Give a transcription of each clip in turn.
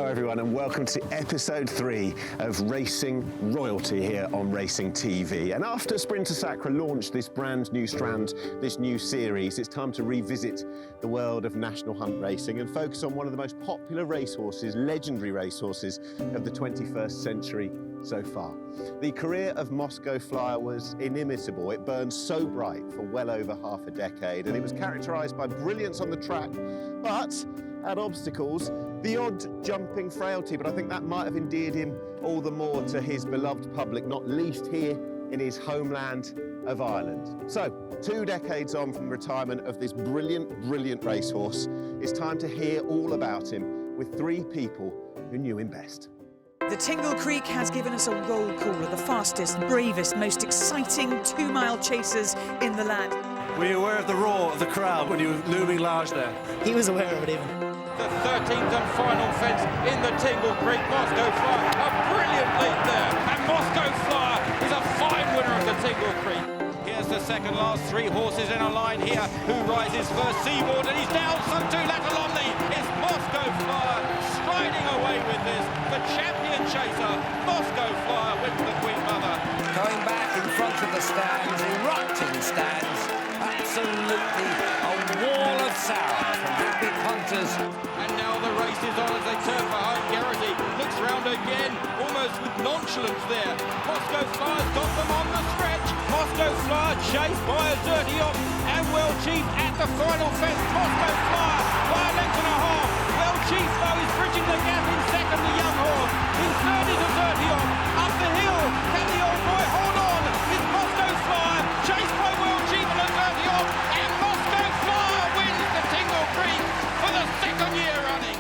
everyone, and welcome to episode 3 of Racing Royalty here on Racing TV. And after Sprinter Sacre launched this brand new strand, this new series, it's time to revisit the world of national hunt racing and focus on one of the most popular racehorses, legendary racehorses of the 21st century so far. The career of Moscow Flyer was inimitable. It burned so bright for well over half a decade, and it was characterised by brilliance on the track, but at obstacles, the odd jumping frailty. But I think that might have endeared him all the more to his beloved public, not least here in his homeland of Ireland. So, 2 decades on from the retirement of this brilliant racehorse, it's time to hear all about him with 3 people who knew him best. The Tingle Creek has given us a roll call of the fastest, bravest, most exciting 2-mile chasers in the land. Were you aware of the roar of the crowd when you were looming large there? He was aware of it even. The 13th and final fence in the Tingle Creek. Moscow Flyer, a brilliant lead there. And Moscow Flyer is a fine winner of the Tingle Creek. Here's the second last 3 horses in a line here. Who rises first? Seaboard, and he's down some 2 lateral on the. It's Moscow Flyer striding away with this. The champion chaser, Moscow Flyer, wins the Queen Mother. Going back in front of the stands, erupting stands. Absolutely a wall of sound from happy punters. And now the race is on as they turn behind Geraghty. Looks round again, almost with nonchalance there. Moscow Flyer's got them on the stretch. Moscow Flyer chased by Azertyuiop and Well Chief at the final fence. Moscow Flyer by a length and a half. Well Chief though is bridging the gap in second, the young horse. In third is Azertyuiop. Up the hill, can the old boy hold on? It's Moscow Flyer chased by Well Chief and Azertyuiop. And Moscow Flyer wins the Tingle Creek for the 2nd year running.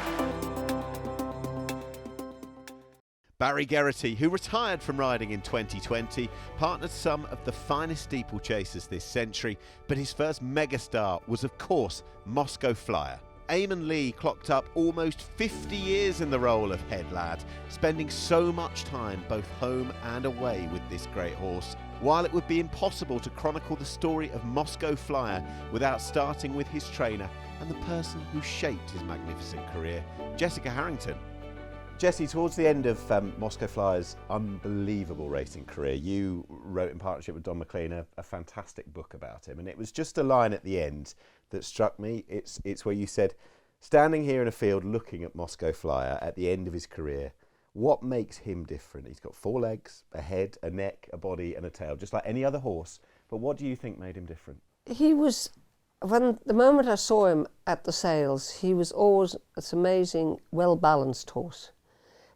Barry Geraghty, who retired from riding in 2020, partnered some of the finest steeplechasers this century, but his first megastar was, of course, Moscow Flyer. Eamonn Leigh clocked up almost 50 years in the role of head lad, spending so much time both home and away with this great horse. While it would be impossible to chronicle the story of Moscow Flyer without starting with his trainer and the person who shaped his magnificent career, Jessica Harrington. Jessie, towards the end of Moscow Flyer's unbelievable racing career, you wrote in partnership with Don McLean a fantastic book about him, and it was just a line at the end that struck me. It's where you said, standing here in a field looking at Moscow Flyer at the end of his career, what makes him different? He's got 4 legs, a head, a neck, a body and a tail, just like any other horse, but what do you think made him different? He was, when the moment I saw him at the sales, he was always this amazing, well-balanced horse.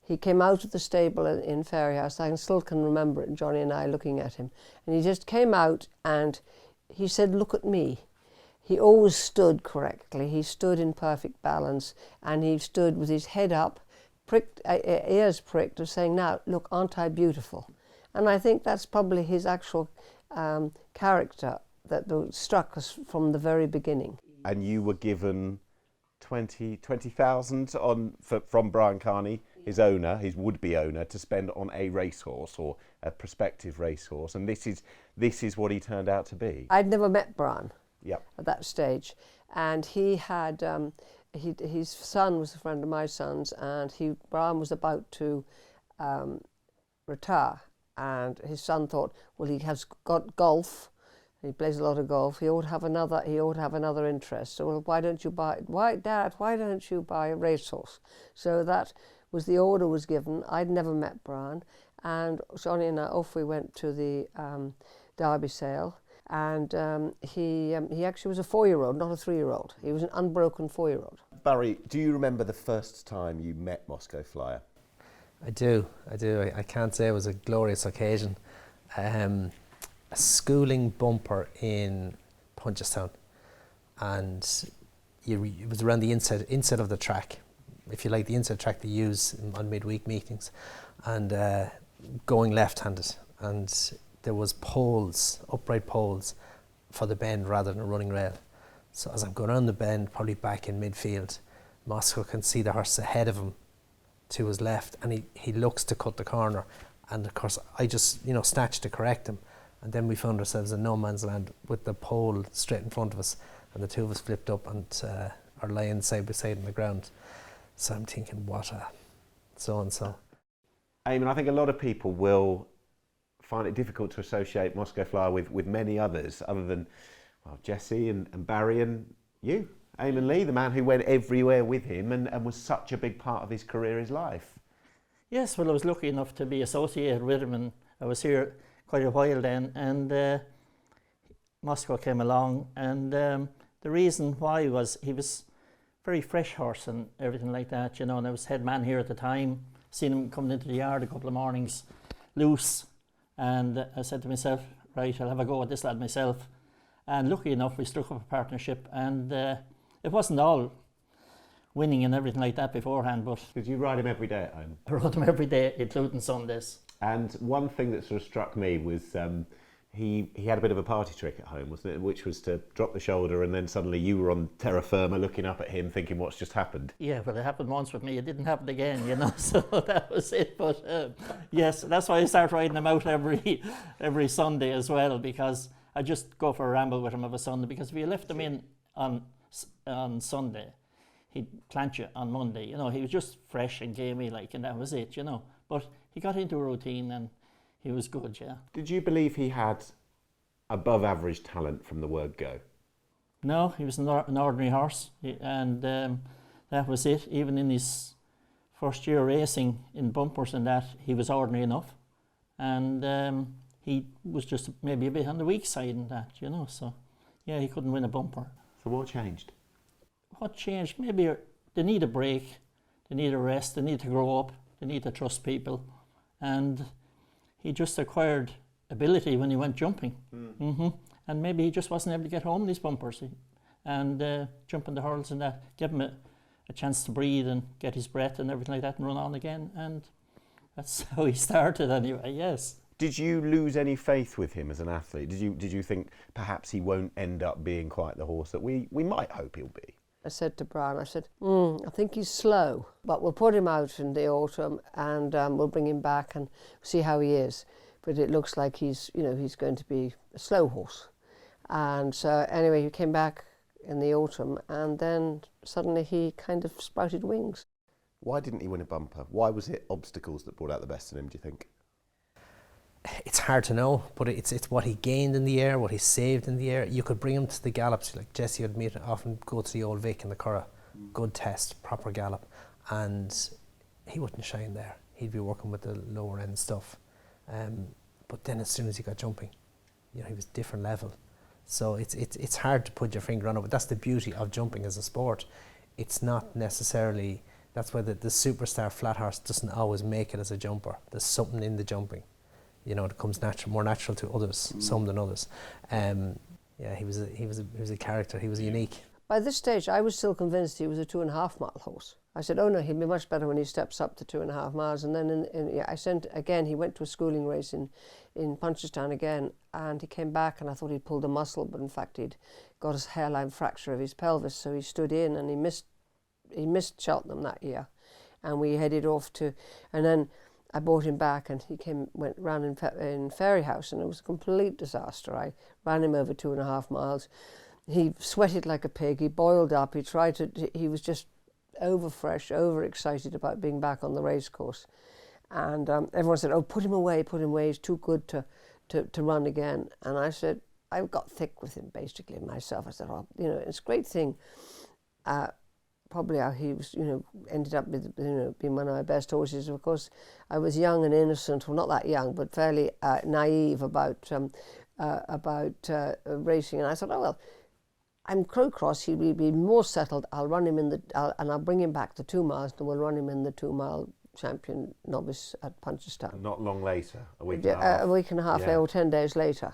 He came out of the stable in Fairyhouse. I still can remember it, Johnny and I looking at him. And he just came out and he said, "Look at me." He always stood correctly. He stood in perfect balance, and he stood with his head up, pricked, ears pricked, of saying, "Now, look, aren't I beautiful?" And I think that's probably his actual character that struck us from the very beginning. And you were given 20,000 from Brian Carney, his owner, his would-be owner, to spend on a racehorse or a prospective racehorse, and this is what he turned out to be. I'd never met Brian at that stage, and he had his son was a friend of my son's, and Brian was about to retire, and his son thought, well, he has got golf. He plays a lot of golf. He ought to have another interest. So, well, why don't you buy a racehorse? So that was the order was given. I'd never met Brian, and Johnny and I off we went to the Derby sale, and he actually was a 4-year-old, not a 3-year-old. He was an unbroken 4-year-old. Barry, do you remember the first time you met Moscow Flyer? I do. I can't say it was a glorious occasion. A schooling bumper in Punchestown, and it was around the inside of the track, if you like, the inside track they use on midweek meetings, and going left-handed, and there was upright poles for the bend rather than a running rail. So as I'm going around the bend, probably back in midfield, Moscow can see the horse ahead of him to his left, and he looks to cut the corner, and of course I just snatched to correct him. And then we found ourselves in no man's land with the pole straight in front of us, and the two of us flipped up and are lying side by side on the ground. So I'm thinking, what so-and-so. Eamonn, I think a lot of people will find it difficult to associate Moscow Flyer with many others, other than Jesse and Barry and you, Eamonn Leigh, the man who went everywhere with him and was such a big part of his career, his life. Yes, well, I was lucky enough to be associated with him, and I was here quite a while then, and Moscow came along, and the reason why was he was very fresh horse and everything like that, you know, and I was head man here at the time, seen him coming into the yard a couple of mornings loose, and I said to myself, right, I'll have a go at this lad myself. And lucky enough, we struck up a partnership, and it wasn't all winning and everything like that beforehand, but... Did you ride him every day at home? I rode him every day, including Sundays. And one thing that sort of struck me was he had a bit of a party trick at home, wasn't it? Which was to drop the shoulder, and then suddenly you were on terra firma looking up at him thinking what's just happened. Yeah, well, it happened once with me. It didn't happen again, you know, so that was it. But yes, that's why I start riding him out every Sunday as well, because I just go for a ramble with him of a Sunday, because if you left him in on Sunday, he'd plant you on Monday. You know, he was just fresh and gamey, like, and that was it, you know. But he got into a routine and he was good, yeah. Did you believe he had above average talent from the word go? No, he was an ordinary horse, and that was it. Even in his first year racing in bumpers and that, he was ordinary enough. And he was just maybe a bit on the weak side in that, you know, so yeah, he couldn't win a bumper. So what changed? What changed? Maybe they need a break, they need a rest, they need to grow up, they need to trust people, and he just acquired ability when he went jumping. And maybe he just wasn't able to get home these bumpers, and jumping the hurdles and that gave him a chance to breathe and get his breath and everything like that and run on again, and that's how he started anyway, yes. Did you lose any faith with him as an athlete? Did you think perhaps he won't end up being quite the horse that we might hope he'll be? I said to Brian, I said, I think he's slow, but we'll put him out in the autumn and we'll bring him back and see how he is. But it looks like he's going to be a slow horse. And so anyway, he came back in the autumn, and then suddenly he kind of sprouted wings. Why didn't he win a bumper? Why was it obstacles that brought out the best in him, do you think? It's hard to know, but it's what he gained in the air, what he saved in the air. You could bring him to the gallops, like Jesse would often go to the Old Vic in the Curragh, good test, proper gallop, and he wouldn't shine there. He'd be working with the lower end stuff. But then as soon as he got jumping, you know, he was different level. So it's hard to put your finger on it, but that's the beauty of jumping as a sport. It's not necessarily, that's why the superstar flat horse doesn't always make it as a jumper. There's something in the jumping. You know, it comes more natural to others, some than others. Yeah, he was a character. He was unique. By this stage, I was still convinced he was a 2.5 mile horse. I said, oh no, he'll be much better when he steps up to 2.5 miles. And then I sent again. He went to a schooling race in Punchestown again, and he came back, and I thought he'd pulled a muscle, but in fact he'd got his hairline fracture of his pelvis, so he stood in, and he missed Cheltenham that year, and we headed off to, and then I brought him back, and he went round in Fairyhouse, and it was a complete disaster. I ran him over 2.5 miles. He sweated like a pig. He boiled up. He was just overfresh, overexcited about being back on the racecourse, and everyone said, "Oh, put him away. He's too good to run again." And I said, I got thick with him basically myself. I said, "Oh, you know, it's a great thing." Probably how he was, you know, ended up with, you know, being one of my best horses. Of course, I was young and innocent, well, not that young, but fairly naive about racing. And I thought, oh well, I'm Crowcross. He'll be more settled. I'll run him and I'll bring him back to 2 miles, and we'll run him in the 2 mile champion novice at Punchestown. Not long later, a week and a half. A week and a half or 10 days later.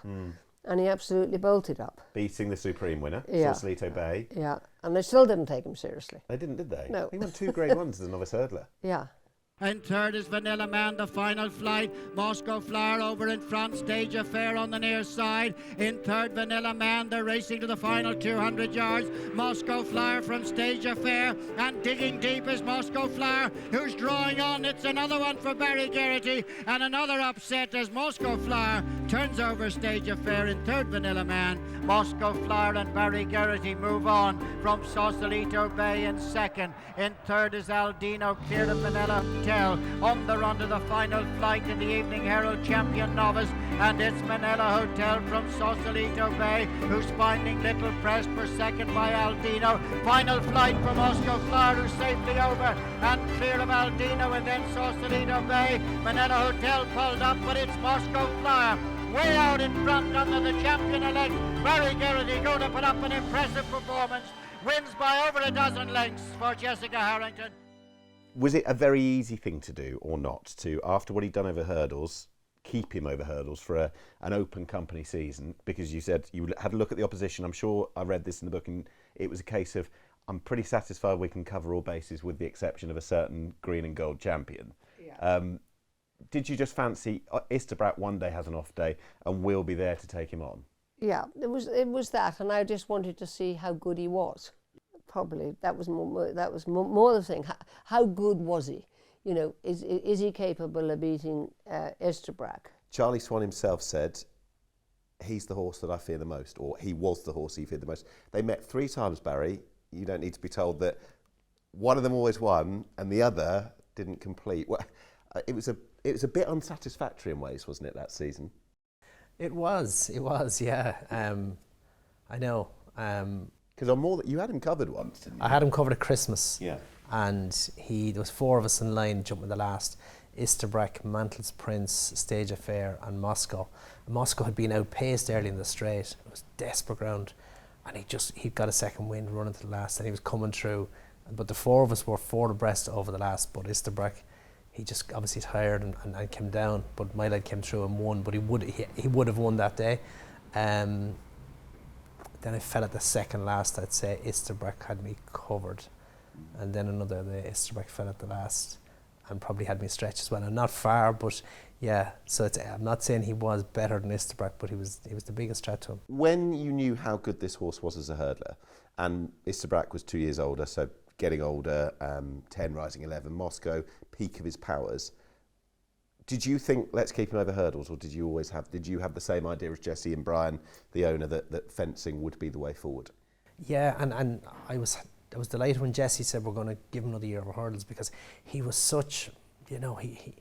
And he absolutely bolted up. Beating the Supreme winner, Yeah. Sausalito Bay. Yeah, and they still didn't take him seriously. They didn't, did they? No. He won 2 Grade 1s as a novice hurdler. Yeah. In third is Vanilla Man, the final flight. Moscow Flower over in front, Stage Affair on the near side. In third, Vanilla Man, they're racing to the final 200 yards. Moscow Flower from Stage Affair, and digging deep is Moscow Flower, who's drawing on. It's another one for Barry Geraghty, and another upset as Moscow Flower turns over Stage Affair in third, Vanilla Man. Moscow Flower and Barry Geraghty move on from Sausalito Bay in second. In third is Aldino, clear of Vanilla Hotel. On the run to the final flight in the Evening Herald Champion Novice, and it's Manila Hotel from Sausalito Bay, who's finding little pressed for second by Aldino. Final flight for Moscow Flower, who's safely over and clear of Aldino, and then Sausalito Bay. Manila Hotel pulled up, but it's Moscow Flower way out in front under the champion-elect Barry Geraghty, going to put up an impressive performance. Wins by over a dozen lengths for Jessica Harrington. Was it a very easy thing to do or not, to, after what he'd done over hurdles, keep him over hurdles for an open company season? Because you said you had a look at the opposition. I'm sure I read this in the book, and it was a case of, I'm pretty satisfied we can cover all bases with the exception of a certain green and gold champion. Yeah. Did you just fancy Isterbrack one day has an off day and we'll be there to take him on? Yeah, it was that, and I just wanted to see how good he was. Probably that was more the thing. How good was he? You know, is he capable of beating Isterbrack? Charlie Swan himself said, he's the horse that I fear the most, or he was the horse he feared the most. They met 3 times, Barry. You don't need to be told that one of them always won and the other didn't complete. Well, it was a bit unsatisfactory in ways, wasn't it, that season? It was, yeah. I know. Because on more, you had him covered once, didn't you? I had him covered at Christmas. Yeah. And there was 4 of us in line jumping the last. Isterbrack, Mantle's Prince, Stage Affair and Moscow. And Moscow had been outpaced early in the straight. It was desperate ground. And he got a second wind running to the last, and he was coming through. But the 4 of us were 4 abreast over the last, but Isterbrack, he just obviously tired and came down, but my lad came through and won, but he would have won that day. Then I fell at the second last. I'd say Isterbrack had me covered, and then another day Isterbrack fell at the last and probably had me stretched as well, and not far, but yeah, so I'm not saying he was better than Isterbrack, but he was the biggest threat to him. When you knew how good this horse was as a hurdler, and Isterbrack was 2 years older, so getting older, 10 rising 11, Moscow, peak of his powers, did you think, let's keep him over hurdles, or did you have the same idea as Jesse and Brian, the owner, that fencing would be the way forward? Yeah, and I was delighted when Jesse said we're going to give him another year over hurdles, because he was such, you know, he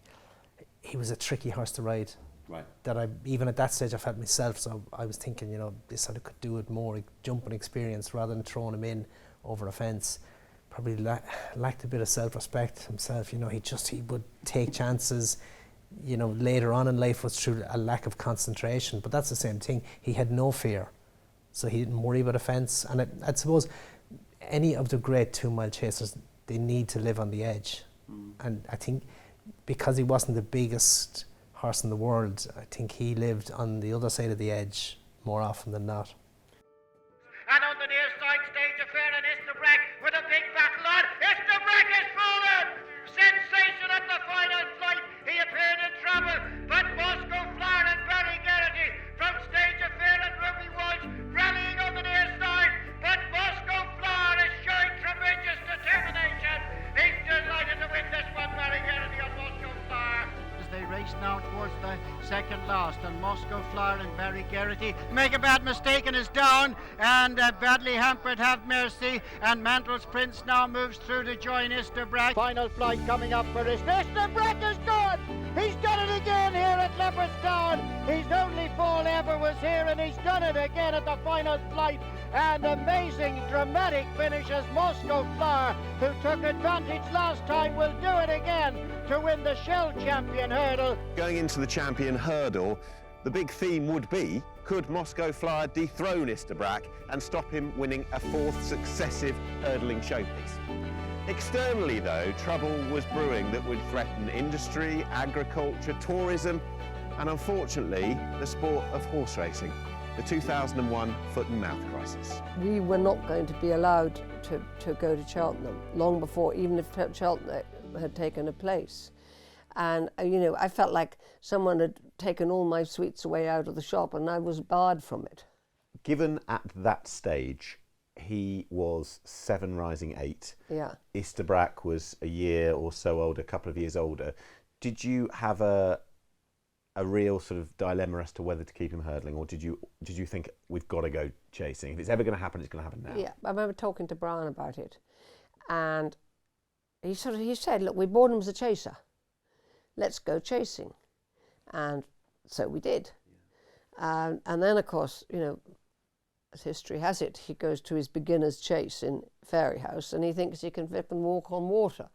was a tricky horse to ride. Right. That even at that stage I felt myself, so I was thinking, you know, this sort of could do it more, jumping experience rather than throwing him in over a fence. Probably lacked a bit of self-respect himself, you know, he would take chances, you know, later on in life was through a lack of concentration, but that's the same thing, he had no fear, so he didn't worry about a fence, and I suppose any of the great 2 mile chasers, they need to live on the edge, and I think because he wasn't the biggest horse in the world, I think he lived on the other side of the edge more often than not. And on the near side, Stage Affair and Isterbrack with a big battle on. Isterbrack is fallen! Sensation at the final flight. He appeared in trouble, but Moscow Flower and Barry Geraghty from Stage Affair and Ruby Walsh rallying on the near side. But Moscow Flower is showing tremendous determination. He's delighted to win this one, Barry Geraghty on Moscow Flower. As they race now towards the second last, and Moscow Flower and Barry Geraghty make a bad mistake and is down, and badly hampered have Mercy, and Mantle's Prince now moves through to join Isterbrack. Final flight coming up for Isterbrack is gone! He's done it again here at Leopardstown. His only fall ever was here, and he's done it again at the final flight. And amazing dramatic finish as Moscow Flower, who took advantage last time, will do it again to win the Shell Champion Hurdle. Going into the Champion Hurdle, the big theme would be, could Moscow Flower dethrone Isterbrack and stop him winning a 4th successive hurdling showpiece? Externally though, trouble was brewing that would threaten industry, agriculture, tourism, and unfortunately the sport of horse racing. The 2001 foot and mouth crisis. We were not going to be allowed to go to Cheltenham long before, even if Cheltenham had taken a place. And, you know, I felt like someone had taken all my sweets away out of the shop, and I was barred from it. Given at that stage, he was 7 rising 8. Yeah. Isterbrack was a year or so older, a couple of years older. Did you have a a real sort of dilemma as to whether to keep him hurdling, or did you think we've got to go chasing? If it's ever going to happen, it's going to happen now. Yeah, I remember talking to Brian about it, and he said, look, we bought him as a chaser. Let's go chasing. And so we did. And then, of course, you know, as history has it, he goes to his beginner's chase in Fairyhouse, and he thinks he can flip and walk on water.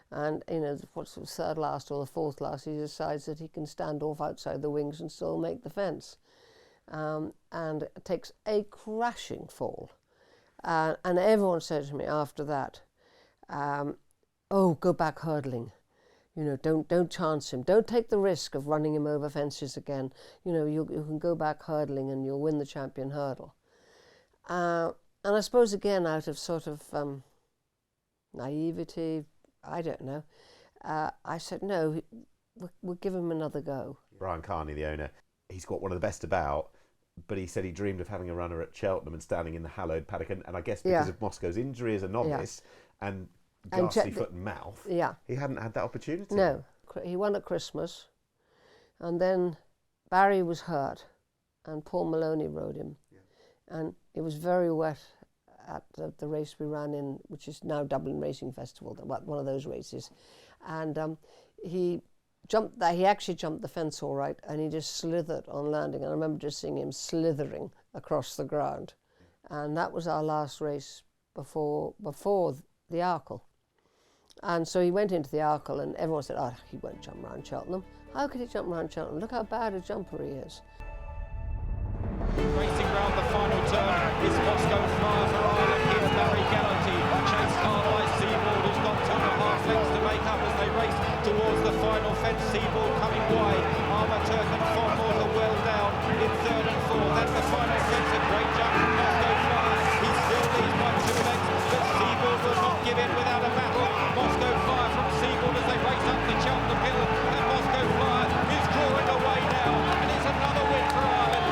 And, you know, what's the third last or the fourth last, he decides that he can stand off outside the wings and still make the fence. And it takes a crashing fall. And everyone said to me after that, oh, go back hurdling. You know, don't chance him. Don't take the risk of running him over fences again. You know, you can go back hurdling and you'll win the champion hurdle. And I suppose, again, out of sort of naivety, I don't know, I said, no, we'll give him another go. Brian Carney, the owner, he's got one of the best about, but he said he dreamed of having a runner at Cheltenham and standing in the hallowed paddock. And I guess because of Moscow's injury as a novice and ghastly foot and mouth, he hadn't had that opportunity. No, he won at Christmas, and then Barry was hurt, and Paul Maloney rode him, and it was very wet at the race we ran in, which is now Dublin Racing Festival, one of those races, and he jumped that. He actually jumped the fence all right, and he just slithered on landing. And I remember just seeing him slithering across the ground, and that was our last race before the Arkle. And so he went into the Arkle, and everyone said, oh, he won't jump around Cheltenham. How could he jump around Cheltenham? Look how bad a jumper he is. Racing round the final turn is Moscow Flyer for Ireland here, Barry Geraghty, chased hard by Seaboard, who's got 2.5 lengths to make up as they race towards the final fence. Seaboard coming wide, Azertyuiop and Well are well down in third and fourth. That's the final fence, a great jump from Moscow Flyer. He still leads by 2 lengths, but Seaboard will not give in without a battle. Moscow Flyer from Seaboard as they race up the Cheltenham Hill, and Moscow Flyer is drawing away now, and it's another win for Ireland.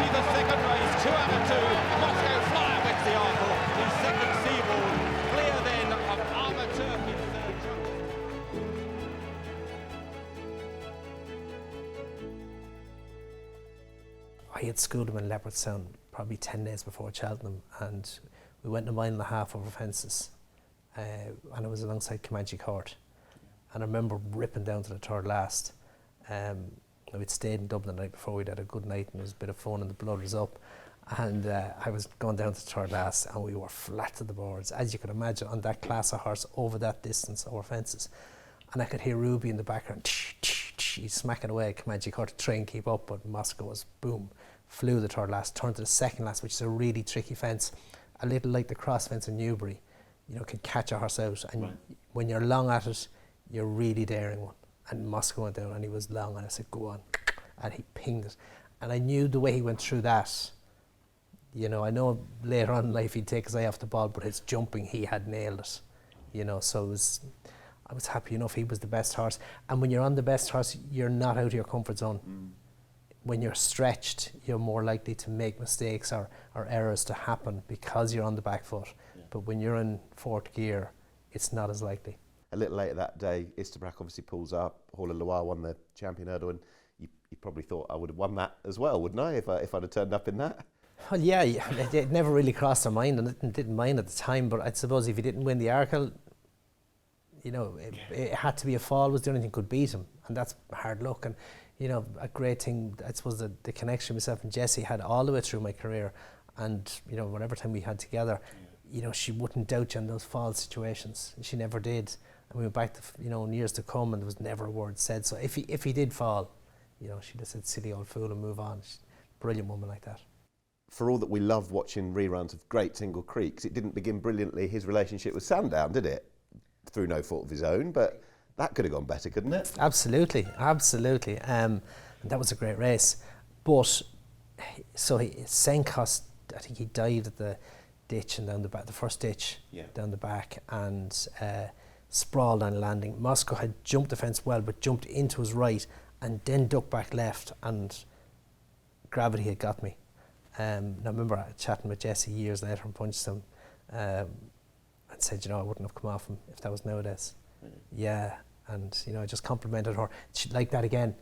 The second race, 2 out of 2. Moscow Flyer wins the Arkle. The second Seaboard, clear then of Azertyuiop in third. I had schooled him in Leopardstown probably 10 days before Cheltenham, and we went 1.5 miles over fences, and it was alongside Comanche Court. And I remember ripping down to the third last. We'd stayed in Dublin the night before, we'd had a good night, and there was a bit of fun and the blood was up. And I was going down to the third last, and we were flat to the boards, as you could imagine, on that class of horse over that distance over fences. And I could hear Ruby in the background, he's smacking away at Comanche Court to try and keep up, but Moscow was, boom, flew the third last, turned to the second last, which is a really tricky fence, a little like the cross fence in Newbury, you know, can catch a horse out, and when you're long at it, you're really daring one. And Moscow went down, and he was long, and I said, go on, and he pinged it. And I knew the way he went through that, you know, I know later on in life he'd take his eye off the ball, but his jumping, he had nailed it, you know, so I was happy enough he was the best horse. And when you're on the best horse, you're not out of your comfort zone. When you're stretched, you're more likely to make mistakes or errors to happen because you're on the back foot. But when you're in fourth gear, it's not as likely. A little later that day, Isterbrack obviously pulls up. Hall of Loire won the champion hurdle, and you probably thought I would have won that as well, wouldn't I, if I'd have turned up in that? Well, yeah, it never really crossed our mind, and it didn't mind at the time, but I suppose if he didn't win the Arkle, you know, it had to be a fall was the only thing could beat him, and that's hard luck. And, you know, a great thing, I suppose, the connection myself and Jessie had all the way through my career, and, you know, whatever time we had together, you know, she wouldn't doubt you in those fall situations, and she never did. And we went back to, you know, in years to come, and there was never a word said. So if he did fall, you know, she'd have said, silly old fool, and move on. She's a brilliant woman like that. For all that we love watching reruns of great Tingle Creeks, it didn't begin brilliantly, his relationship with Sandown, did it? Through no fault of his own, but that could have gone better, couldn't it? Absolutely, absolutely. And that was a great race. But, so Senkos, I think he dived at the ditch and down the back, the first ditch down the back, and sprawled on landing. Moscow had jumped the fence well, but jumped into his right and then ducked back left, and gravity had got me. Now I remember chatting with Jessie years later from Punchstone, and said, you know, I wouldn't have come off him if that was nowadays. Yeah, and, you know, I just complimented her. She'd like that again.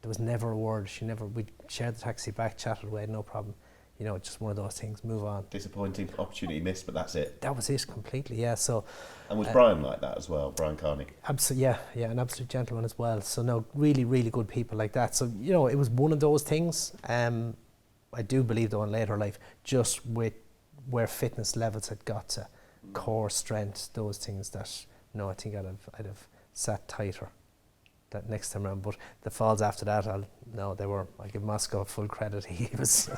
there was never a word. We'd shared the taxi back, chatted away, no problem. You know, just one of those things, move on. Disappointing opportunity missed, but that's it. That was it completely, yeah. So, and was Brian like that as well, Brian Carney? Yeah, an absolute gentleman as well. So no, really, really good people like that. So, you know, it was one of those things. I do believe though in later life, just with where fitness levels had got to, core strength, those things that, no, I think I'd have sat tighter that next time around. But the falls after that, I give Moscow full credit. He was...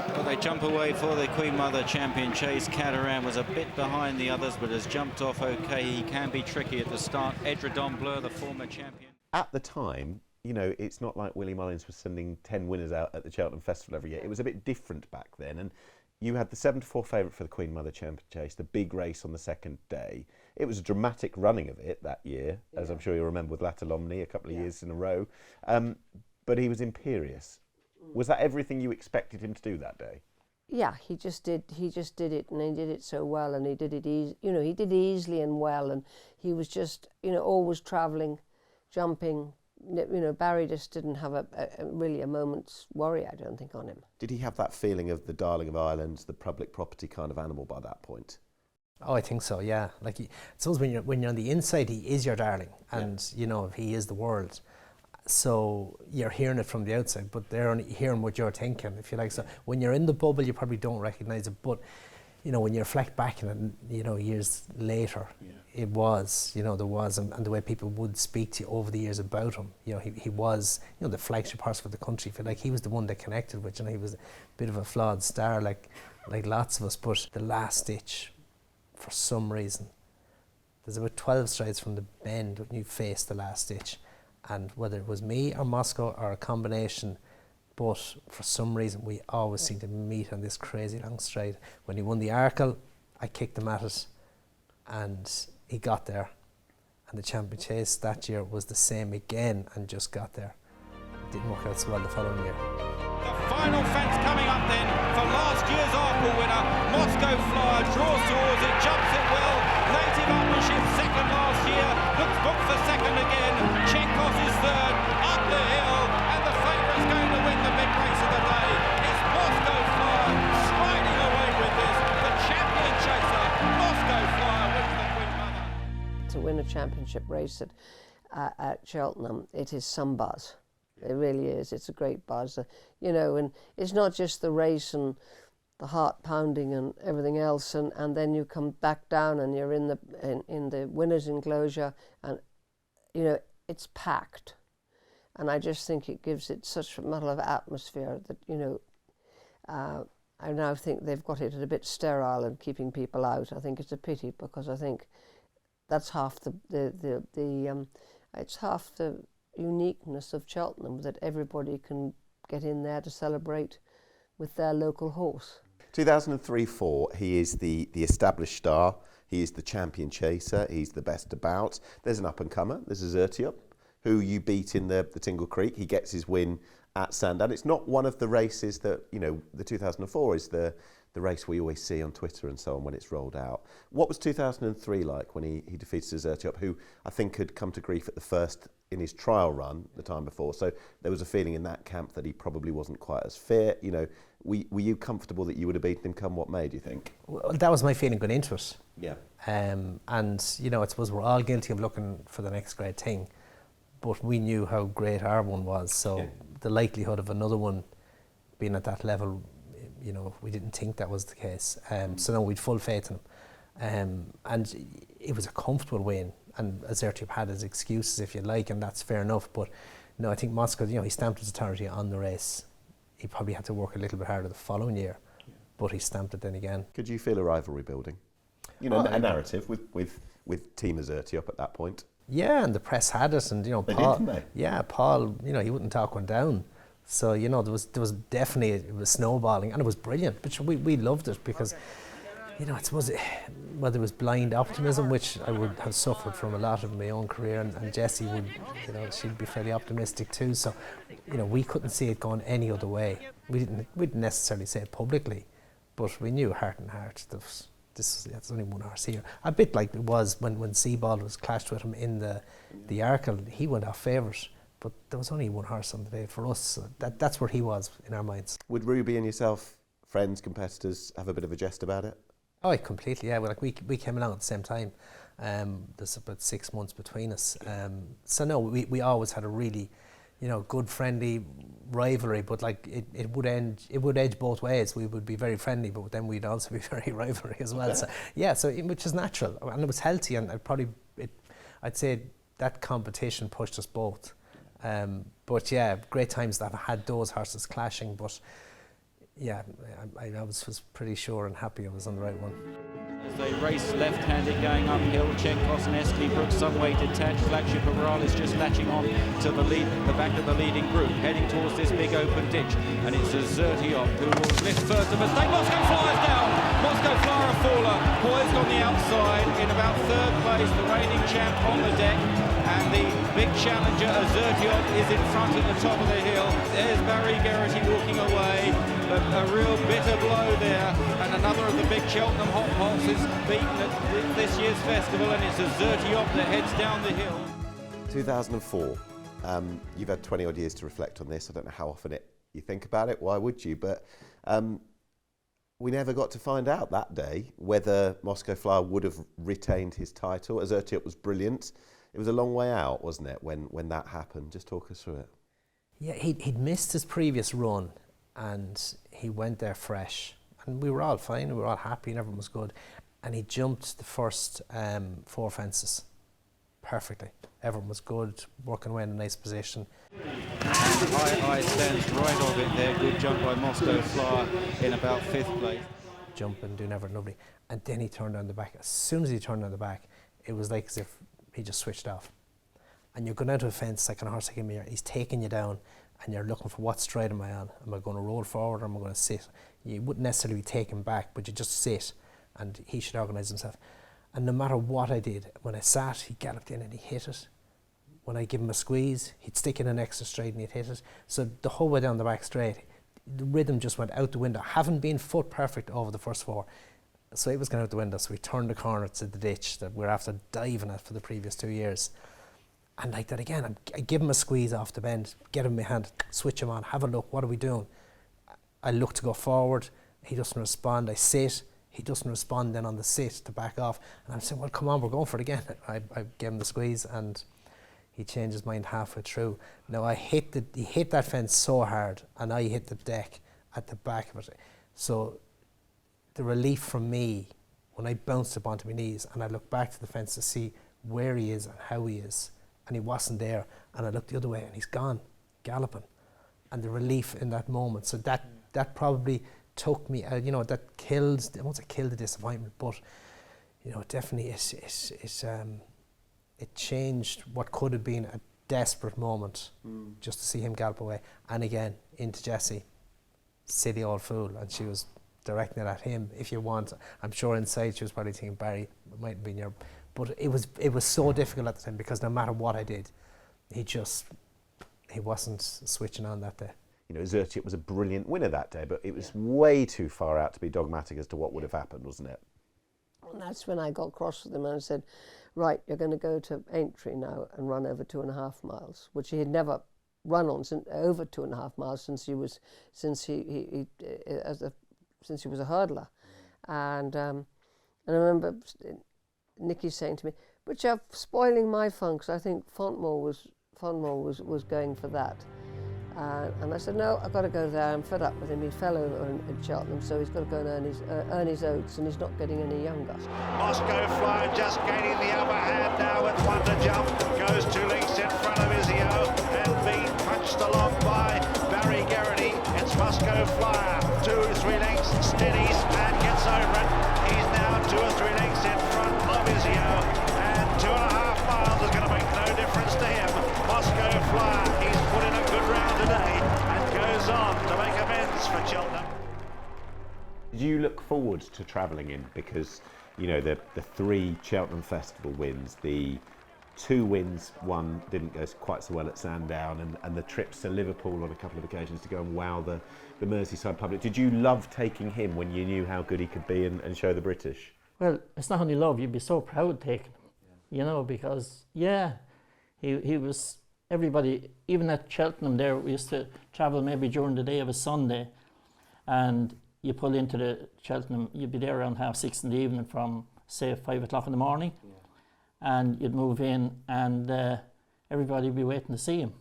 Well, they jump away for the Queen Mother Champion Chase. Cataran was a bit behind the others, but has jumped off okay. He can be tricky at the start. Edredon Bleu, the former champion. At the time, you know, it's not like Willie Mullins was sending 10 winners out at the Cheltenham Festival every year. It was a bit different back then. And you had the 7-4 favourite for the Queen Mother Champion Chase, the big race on the second day. It was a dramatic running of it that year, as I'm sure you remember with Latolomni a couple of years in a row. But he was imperious. Was that everything you expected him to do that day? Yeah, he just did it, and he did it so well, and he did it he did easily and well, and he was just, always travelling, jumping. Barry just didn't have really a moment's worry, I don't think, on him. Did he have that feeling of the darling of Ireland, the public property kind of animal by that point? Oh, I think so, yeah. Like, I suppose when you're on the inside, he is your darling, and he is the world. So you're hearing it from the outside, but they're only hearing what you're thinking, if you like. So when you're in the bubble, you probably don't recognise it, but when you reflect back on it, years later, it was, there was, and the way people would speak to you over the years about him, he was, the flagship horse for the country. I feel like he was the one they connected with. He was a bit of a flawed star, like lots of us. But the last ditch, for some reason, there's about 12 strides from the bend when you face the last ditch. And whether it was me or Moscow or a combination, but for some reason we always seem to meet on this crazy long stride. When he won the Arkle, I kicked him at it, and he got there. And the Champion Chase that year was the same again, and just got there. It didn't work out so well the following year. The final fence coming up then for last year's Arkle winner. Moscow Flyer draws towards it, jumps it well. Native Upmanship second last year, looks booked for second again. Chekhov is third, up the hill, and the favourite's going to win the big race of the day. It's Moscow Flyer striding away with this. The champion chaser, Moscow Flyer, wins the Queen Mother. To win a championship race at Cheltenham, it is some buzz. It really is. It's a great buzz, and it's not just the race and the heart pounding and everything else, and then you come back down and you're in the winners' enclosure, and it's packed, and I just think it gives it such a metal of atmosphere that I now think they've got it a bit sterile and keeping people out. I think it's a pity, because I think that's half it's half the uniqueness of Cheltenham, that everybody can get in there to celebrate with their local horse. 2003-4, he is the established star, he is the champion chaser, he's the best about. There's an up-and-comer, there's Azertyuiop, who you beat in the Tingle Creek. He gets his win at Sandown. It's not one of the races that, the 2004 is the race we always see on Twitter and so on when it's rolled out. What was 2003 like when he defeated Azertyuiop, who I think had come to grief at the first in his trial run the time before? So there was a feeling in that camp that he probably wasn't quite as fit. Were you comfortable that you would have beaten him come what may, do you think? Well, that was my feeling going into it. Yeah. And, I suppose we're all guilty of looking for the next great thing, but we knew how great our one was. So the likelihood of another one being at that level, we didn't think that was the case. So no, we'd full faith in him. And it was a comfortable win. And Azertyuiop had his excuses, if you like, and that's fair enough. But no, I think Moscow, he stamped his authority on the race. He probably had to work a little bit harder the following year, but he stamped it then again. Could you feel a rivalry building? A narrative with Team Azertyuiop at that point? Yeah, and the press had it, and they Paul. Did, didn't they? Yeah, Paul. He wouldn't talk one down. So there was definitely, it was snowballing, and it was brilliant. But we loved it because. I suppose whether it was blind optimism, which I would have suffered from a lot of my own career, and Jessie would, she'd be fairly optimistic too. So, we couldn't see it going any other way. We didn't necessarily say it publicly, but we knew heart and heart that That's only one horse here. A bit like it was when Seaball was clashed with him in the Arkle. He went off favourite, but there was only one horse on the day for us. So that's where he was in our minds. Would Ruby and yourself, friends, competitors, have a bit of a jest about it? Oh, completely, yeah. Well, like we came along at the same time. There's about 6 months between us. So no, we always had a really, good friendly rivalry. But like it would edge both ways. We would be very friendly, but then we'd also be very rivalry as well. So yeah, which is natural, and it was healthy. And I'd say that competition pushed us both. But yeah, great times that I've had those horses clashing. But yeah, I was pretty sure and happy I was on the right one. As they race left-handed going uphill, Chenkos and Estley some way detached. Flagship Overall is just latching on to the back of the leading group, heading towards this big open ditch. And it's Azertyuiop who will lift first of mistake. Moscow flies down. Moscow Flyer a faller, poised on the outside in about third place. The reigning champ on the deck. And the big challenger, Azertyuiop, is in front at the top of the hill. There's Barry Geraghty walking away. But a real bitter blow there. And another of the big Cheltenham hot pots is beaten at this year's festival, and it's Azertyuiop that heads down the hill. 2004. You've had 20 odd years to reflect on this. I don't know how often you think about it. Why would you? But we never got to find out that day whether Moscow Flyer would have retained his title. Azertyuiop was brilliant. It was a long way out, wasn't it, when that happened? Just talk us through it. Yeah, he'd missed his previous run, and he went there fresh. And we were all fine, we were all happy, and everyone was good. And he jumped the first 4 fences perfectly. Everyone was good, working away in a nice position. High stands right of it there. Good jump by Moscow Flyer in about 5th place. Jumping, doing everything lovely. And then he turned down the back. As soon as he turned down the back, it was like as if he just switched off. And you're going out to a fence like on a horse like him here, he's taking you down, and you're looking for what stride am I on? Am I going to roll forward or am I going to sit? You wouldn't necessarily be taken back, but you just sit, and he should organise himself. And no matter what I did, when I sat, he galloped in and he hit it. When I give him a squeeze, he'd stick in an extra stride and he'd hit it. So the whole way down the back straight, the rhythm just went out the window. Having been foot perfect over the first 4, so it was going out the window. So we turned the corner to the ditch that we're after diving at for the previous 2 years. And like that again, I give him a squeeze off the bend, get him in my hand, switch him on, have a look, what are we doing? I look to go forward, he doesn't respond, I sit, he doesn't respond then on the sit to back off. And I'm saying, well, come on, we're going for it again. I gave him the squeeze and he changed his mind halfway through. Now he hit that fence so hard, and I hit the deck at the back of it. So the relief from me, when I bounced up onto my knees and I looked back to the fence to see where he is and how he is, and he wasn't there, and I looked the other way and he's gone, galloping. And the relief in that moment, so that probably took me out, that killed, I won't say killed the disappointment, but definitely it changed what could have been a desperate moment just to see him gallop away. And again, into Jessie, silly old fool, and she was directing it at him. If you want, I'm sure inside she was probably thinking, Barry, it might have been your. But it was so difficult at the time, because no matter what I did, he wasn't switching on that day. Azertyuiop was a brilliant winner that day, but it was way too far out to be dogmatic as to what would have happened, wasn't it? And that's when I got cross with him and I said, right, you're going to go to Aintree now and run over 2.5 miles, which he had never run on over 2.5 miles since he was a hurdler. And I remember Nicky saying to me, but you're spoiling my fun, because I think Fontmore was going for that. And I said, no, I've got to go there. I'm fed up with him. He fell over in Cheltenham, so he's got to go and earn his oats, and he's not getting any younger. Moscow Flyer just gaining the upper hand now with 1 to jump. Goes 2 lengths in front of Izio and being punched along by Barry Geraghty. It's Moscow Flyer, 2 or 3 lengths, steadies and gets over it. He's now 2 or 3 lengths in front of Izio, and 2.5 miles is going to make no difference to him. Moscow Flyer, he's put in a good round today and goes on to make amends for Cheltenham. Do you look forward to travelling in? Because, the 3 Cheltenham Festival wins, the 2 wins, one didn't go quite so well at Sandown, and the trips to Liverpool on a couple of occasions to go and wow the Merseyside public. Did you love taking him when you knew how good he could be and show the British? Well, it's not only love, you'd be so proud taking him, you know, because, yeah, he was, everybody, even at Cheltenham there, we used to travel maybe during the day of a Sunday, and you pull into the Cheltenham, you'd be there around 6:30 in the evening from, say, 5 o'clock in the morning, and you'd move in, and everybody would be waiting to see him,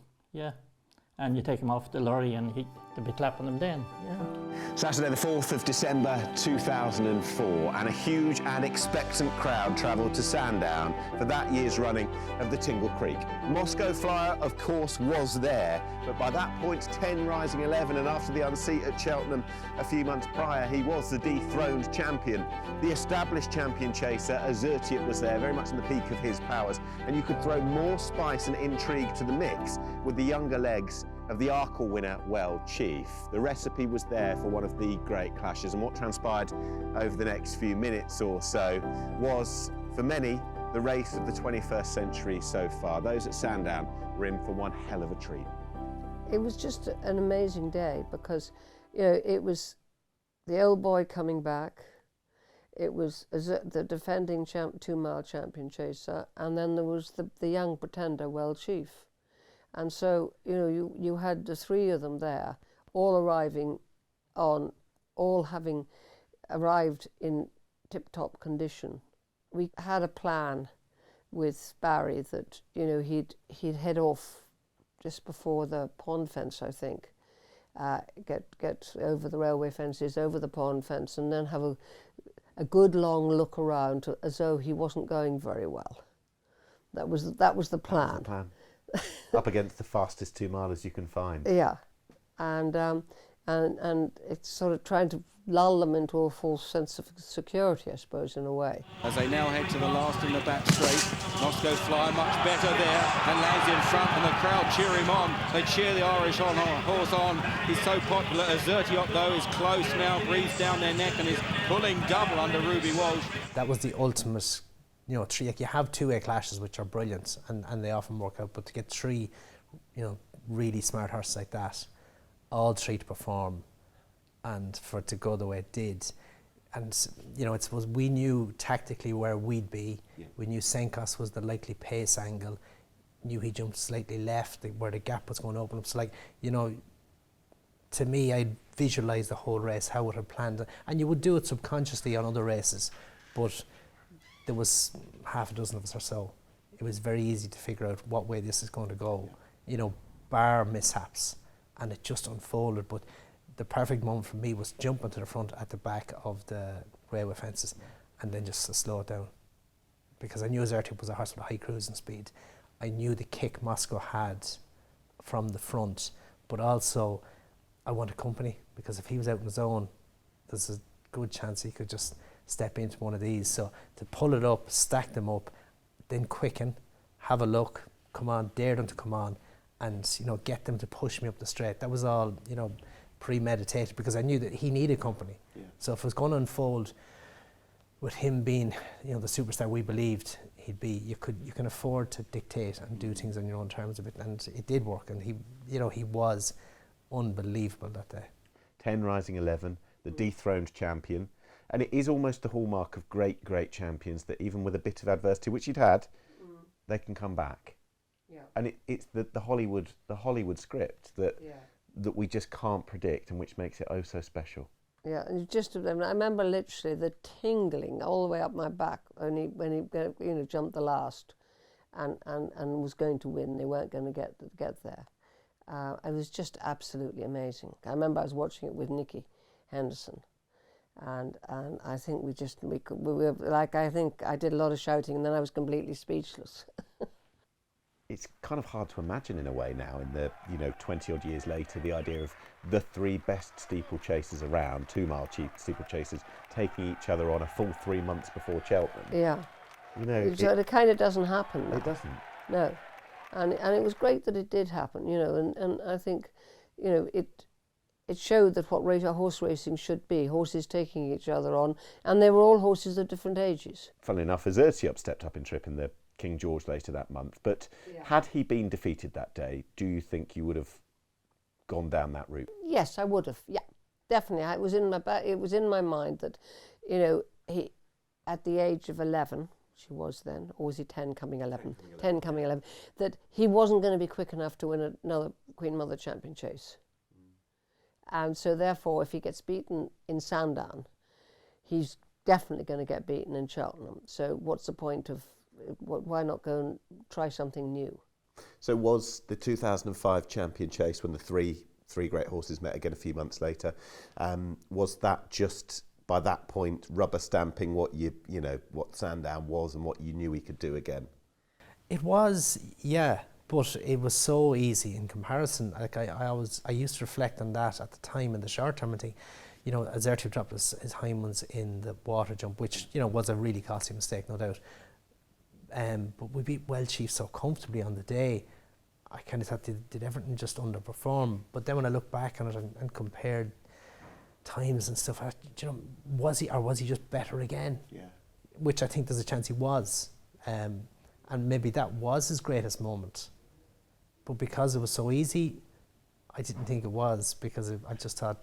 and you take him off the lorry and they'd be clapping him then, Saturday the 4th of December 2004, and a huge and expectant crowd travelled to Sandown for that year's running of the Tingle Creek. Moscow Flyer, of course, was there, but by that point 10 rising 11, and after the unseat at Cheltenham a few months prior, he was the dethroned champion. The established champion chaser, Azertyuiop, was there, very much in the peak of his powers, and you could throw more spice and intrigue to the mix with the younger legs of the Arkle winner, Well Chief. The recipe was there for one of the great clashes, and what transpired over the next few minutes or so was, for many, the race of the 21st century so far. Those at Sandown were in for one hell of a treat. It was just an amazing day because, you know, it was the old boy coming back, it was the defending 2-mile champion chaser, and then there was the young pretender, Well Chief. And so, you know, you had the three of them there, all arriving on, all having arrived in tip-top condition. We had a plan with Barry that, you know, he'd head off just before the pond fence, I think, get over the railway fences, over the pond fence, and then have a good long look around as though he wasn't going very well. That was the plan. That was the plan. Up against the fastest 2-milers you can find. Yeah, and it's sort of trying to lull them into a false sense of security, I suppose, in a way. As they now head to the last in the back straight, Moscow Flyer much better there and lands in front, and the crowd cheer him on. They cheer the Irish horse on. He's so popular. Azertyuiop, though, is close now, breathes down their neck and is pulling double under Ruby Walsh. That was the ultimate, you know, three. Like, you have 2-way clashes, which are brilliant, and they often work out, but to get 3, you know, really smart horses like that, all 3 to perform, and for it to go the way it did, and, you know, we knew tactically where we'd be. We knew Senkos was the likely pace angle, knew he jumped slightly left, where the gap was going to open up. So, like, you know, to me, I visualised the whole race, how it had planned it, and you would do it subconsciously on other races, but there was half a dozen of us or so. It was very easy to figure out what way this is going to go, you know, bar mishaps, and it just unfolded. But the perfect moment for me was jumping to the front at the back of the railway fences, and then just to slow it down, because I knew Azertyuiop was a horse with high cruising speed. I knew the kick Moscow had from the front, but also I wanted company, because if he was out on his own, there's a good chance he could just step into one of these. So to pull it up, stack them up, then quicken, have a look, come on, dare them to come on, and, you know, get them to push me up the straight. That was all, you know, premeditated, because I knew that he needed company. So if it was going to unfold with him being, you know, the superstar we believed he'd be, you can afford to dictate and do things on your own terms a bit, and it did work. And he, you know, he was unbelievable that day. 10 rising 11, the dethroned champion. And it is almost the hallmark of great, great champions that even with a bit of adversity, which he'd had, they can come back. And it's the Hollywood script that we just can't predict, and which makes it oh so special. Yeah, and I remember literally the tingling all the way up my back when he you know, jumped the last, and was going to win. They weren't going to get there. It was just absolutely amazing. I remember I was watching it with Nicky Henderson. And I think we were like, I think I did a lot of shouting, and then I was completely speechless. It's kind of hard to imagine in a way now, in the, you know, 20-odd years later, the idea of the 3 best steeplechasers around, 2-mile steeplechasers, taking each other on a full 3 months before Cheltenham. Yeah. You know, it kind of doesn't happen now. It doesn't. No. And it was great that it did happen, you know, and I think, you know, it showed that what horse racing should be, horses taking each other on, and they were all horses of different ages. Funnily enough, Azertyuiop stepped up in trip in the King George later that month, but had he been defeated that day, do you think you would have gone down that route? Yes, I would have. Yeah, definitely. It was in my mind that, you know, at the age of 11, she was then, or was he 10 coming 11? 10 coming 11, that he wasn't going to be quick enough to win another Queen Mother Champion Chase. And so therefore, if he gets beaten in Sandown, he's definitely going to get beaten in Cheltenham. So what's the point of, why not go and try something new? So was the 2005 Champion Chase, when the three great horses met again a few months later, was that just by that point rubber stamping what what Sandown was and what you knew he could do again? It was, yeah, but it was so easy in comparison. Like I used to reflect on that at the time in the short term and think, Azertyuiop dropped his hindmost in the water jump, which was a really costly mistake, no doubt. But we beat Well Chief so comfortably on the day. I kind of thought, did everything just underperform? But then when I look back on it and compared times and stuff, was he just better again? Yeah. Which I think there's a chance he was. And maybe that was his greatest moment. But because it was so easy, I didn't think it was, because I just thought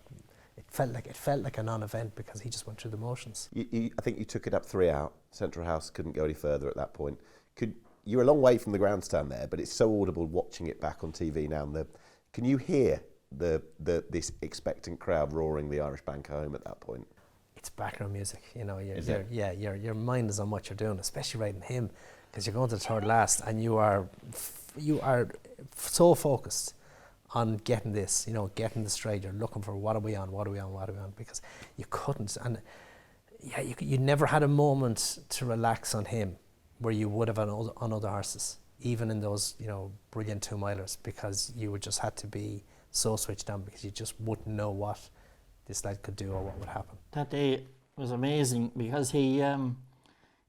it felt like a non-event because he just went through the motions. I think you took it up 3 out. Central House couldn't go any further at that point. You're a long way from the grandstand there, but it's so audible watching it back on TV now. Can you hear this expectant crowd roaring the Irish Banker home at that point? It's background music, your mind is on what you're doing, especially riding him, because you're going to the third last and you are so focused on getting this, getting the stride. You're looking for what are we on, because you couldn't, and you never had a moment to relax on him where you would have on other horses, even in those brilliant 2-milers, because you would just had to be so switched on, because you just wouldn't know what this lad could do or what would happen. That day was amazing, because he,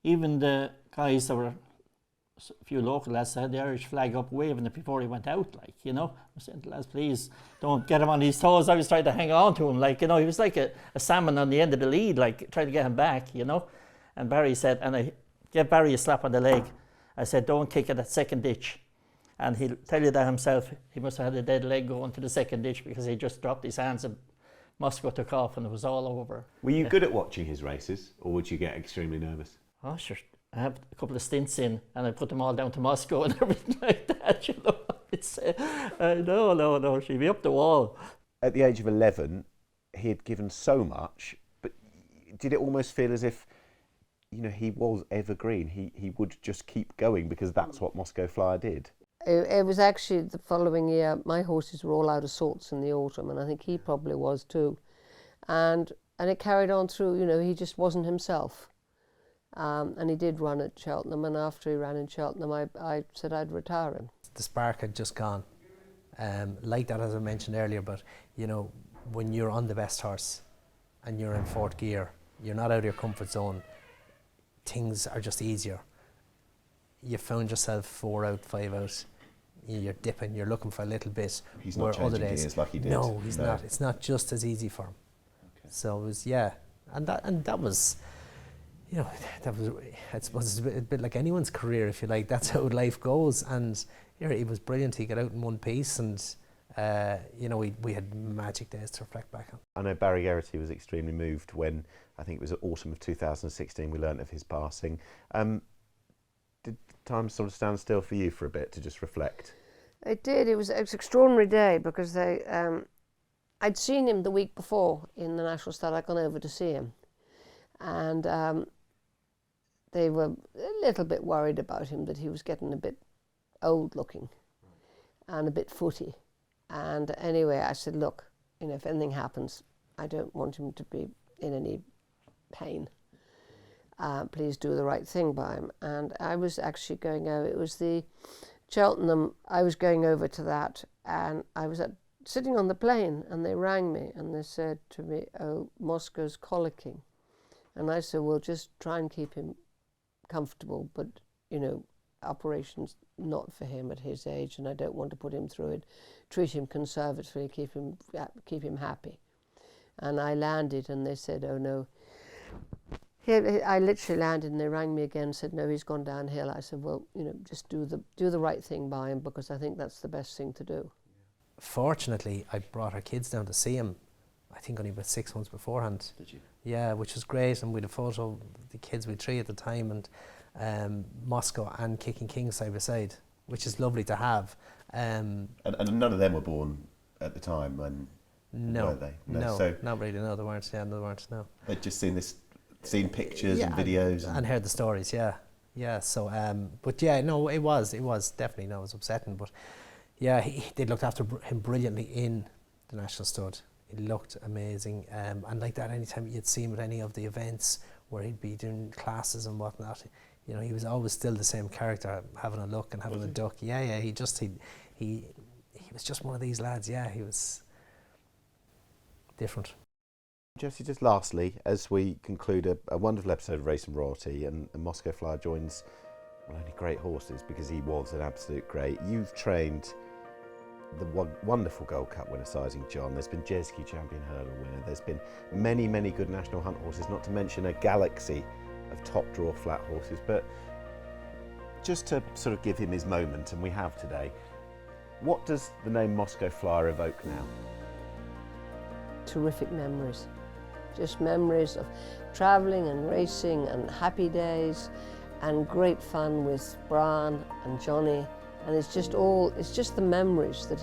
even the guys that were, a few local lads had the Irish flag up waving it before he went out, I was saying to lads, please don't get him on his toes. I was trying to hang on to him, he was like a salmon on the end of the lead, trying to get him back, And Barry said, and I gave Barry a slap on the leg. I said, don't kick at that second ditch. And he'll tell you that himself. He must have had a dead leg going to the second ditch, because he just dropped his hands and Moscow took off and it was all over. Were you good at watching his races, or would you get extremely nervous? Oh, sure. I had a couple of stints in and I put them all down to Moscow and everything like that, It's, no, she'd be up the wall. At the age of 11, he had given so much, but did it almost feel as if he was evergreen? He would just keep going because that's what Moscow Flyer did? It was actually the following year. My horses were all out of sorts in the autumn, and I think he probably was too. And it carried on through, he just wasn't himself. And he did run at Cheltenham, and after he ran in Cheltenham, I said I'd retire him. The spark had just gone. Like that, as I mentioned earlier, but when you're on the best horse and you're in fourth gear, you're not out of your comfort zone, things are just easier. You found yourself 4 out, 5 out, you're dipping, you're looking for a little bit. He's not changing gears like he did. No, he's not. It's not just as easy for him. Okay. So it was, and that was, I suppose it's a bit like anyone's career, if you like. That's how life goes. And he was brilliant. He got out in one piece, and we had magic days to reflect back on. I know Barry Geraghty was extremely moved when, I think it was autumn of 2016, we learnt of his passing. Did time sort of stand still for you for a bit to just reflect? It did. It was an extraordinary day, because I'd seen him the week before in the National Stud. I'd gone over to see him, and they were a little bit worried about him, that he was getting a bit old looking and a bit footy. And anyway, I said, look, if anything happens, I don't want him to be in any pain. Please do the right thing by him. And I was actually going over, it was the Cheltenham, I was going over to that, and I was sitting on the plane, and they rang me and they said to me, oh, Moscow's colicking. And I said, well, just try and keep him comfortable, but operation's not for him at his age, and I don't want to put him through it. Treat him conservatively, keep him happy. And I landed, and they said, oh no. I literally landed, and they rang me again and said, no, he's gone downhill. I said, well, just do the right thing by him, because I think that's the best thing to do. Fortunately, I brought our kids down to see him. I think only about 6 months beforehand. Did you? Yeah, which was great, and we had a photo of the kids with 3 at the time, and Moscow and Kicking King side by side, which is lovely to have. And none of them were born at the time, when were they? No, so not really. No, they weren't. Yeah, no, they weren't. No. They'd just seen pictures and videos and heard the stories. Yeah. So, but yeah, no, it was definitely, no, it was upsetting, but yeah, they looked after him brilliantly in the National Stud. He looked amazing, and like that, anytime you'd see him at any of the events where he'd be doing classes and whatnot, you know, he was always still the same character, having a look and having a duck. Yeah, he was just one of these lads. Yeah, he was different. Jesse, just lastly, as we conclude a wonderful episode of Racing Royalty, and Moscow Flyer joins, well, only great horses, because he was an absolute great. You've trained the wonderful Gold Cup winner, Sizing John. There's been Geraghty Champion Hurdle winner. There's been many, many good national hunt horses, not to mention a galaxy of top draw flat horses. But just to sort of give him his moment, and we have today, what does the name Moscow Flyer evoke now? Terrific memories. Just memories of travelling and racing and happy days and great fun with Bran and Johnny. And it's just the memories that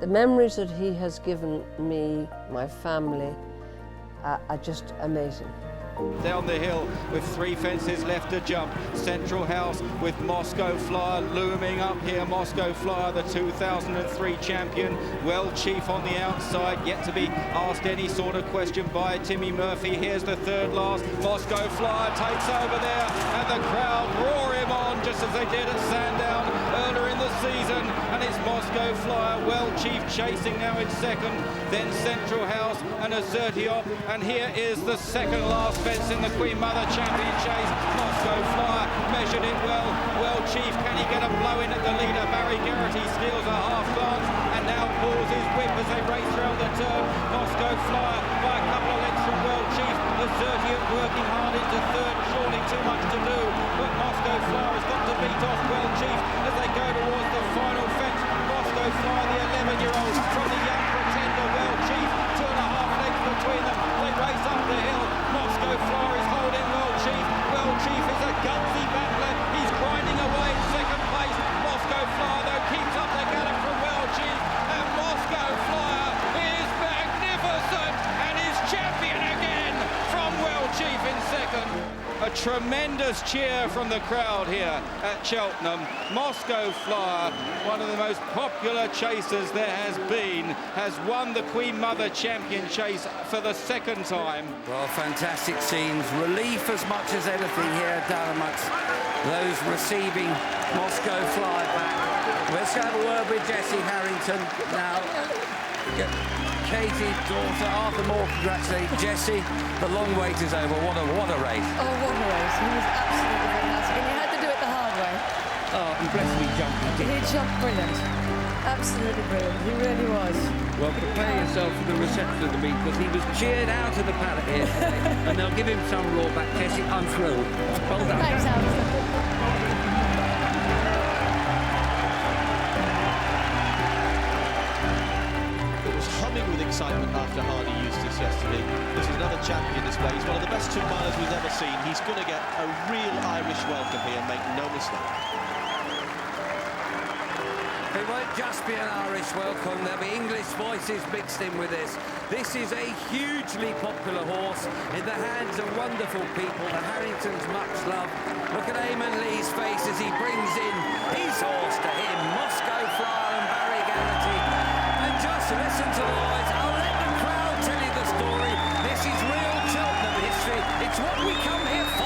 the memories that he has given me, my family, are just amazing. Down the hill with 3 fences left to jump. Central House with Moscow Flyer looming up here. Moscow Flyer, the 2003 champion. Well Chief on the outside, yet to be asked any sort of question by Timmy Murphy. Here's the 3rd last. Moscow Flyer takes over there, and the crowd roar him on just as they did at Sandown earlier in the season. And it's Moscow Flyer, Well Chief chasing now in 2nd, then Central House and Azertyuiop. And here is the 2nd last fence in the Queen Mother Champion Chase. Moscow Flyer measured it well. Well Chief, can he get a blow in at the leader? Barry Geraghty steals a half glance and now pulls his whip as they race round the turn. Moscow Flyer by a couple of lengths from Well Chief. Azertyuiop working hard into 3rd, surely too much to do, but Moscow Flyer has got to beat off Well Chief as they go towards the final fence. Moscow Flyer, the 11-year-old from the young pretender Well Chief, 2.5 lengths between them. They race up the hill. Moscow Flyer is holding Well Chief. Well Chief is a gutsy battler. He's grinding away in 2nd place. Moscow Flyer, though, keeps up the gallop from Well Chief. And Moscow Flyer is magnificent and is champion again from Well Chief in 2nd. A tremendous cheer from the crowd here at Cheltenham. Moscow Flyer, one of the most popular chasers there has been, has won the Queen Mother Champion Chase for the 2nd time. Well, fantastic scenes. Relief as much as anything here down amongst those receiving Moscow Flyer back. Let's have a word with Jesse Harrington now. Katie's daughter, Arthur Moore, congratulate Jesse. The long wait is over. What a race. Oh, what a race. He was absolutely fantastic. And he had to do it the hard way. Oh, and bless him, he jumped. He jumped brilliant. Absolutely brilliant. He really was. Well, prepare yourself for the reception of the meet, because he was cheered out of the paddock here today. And they'll give him some raw back. Jesse, I'm thrilled. Well done. Thanks, Alistair. With excitement after Hardy Eustace yesterday. This is another champion display. He's one of the best 2-milers we've ever seen. He's going to get a real Irish welcome here, make no mistake. It won't just be an Irish welcome, there'll be English voices mixed in with this. This is a hugely popular horse in the hands of wonderful people. The Harrington's much loved. Look at Eamonn Leigh's face as he brings in his horse to him, Moscow Flyer and Barry Geraghty. And just listen to the noise. I'll let the crowd tell you the story. This is real Cheltenham history. It's what we come here for.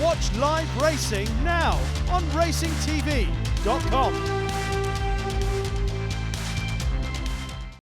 Watch live racing now on racingtv.com.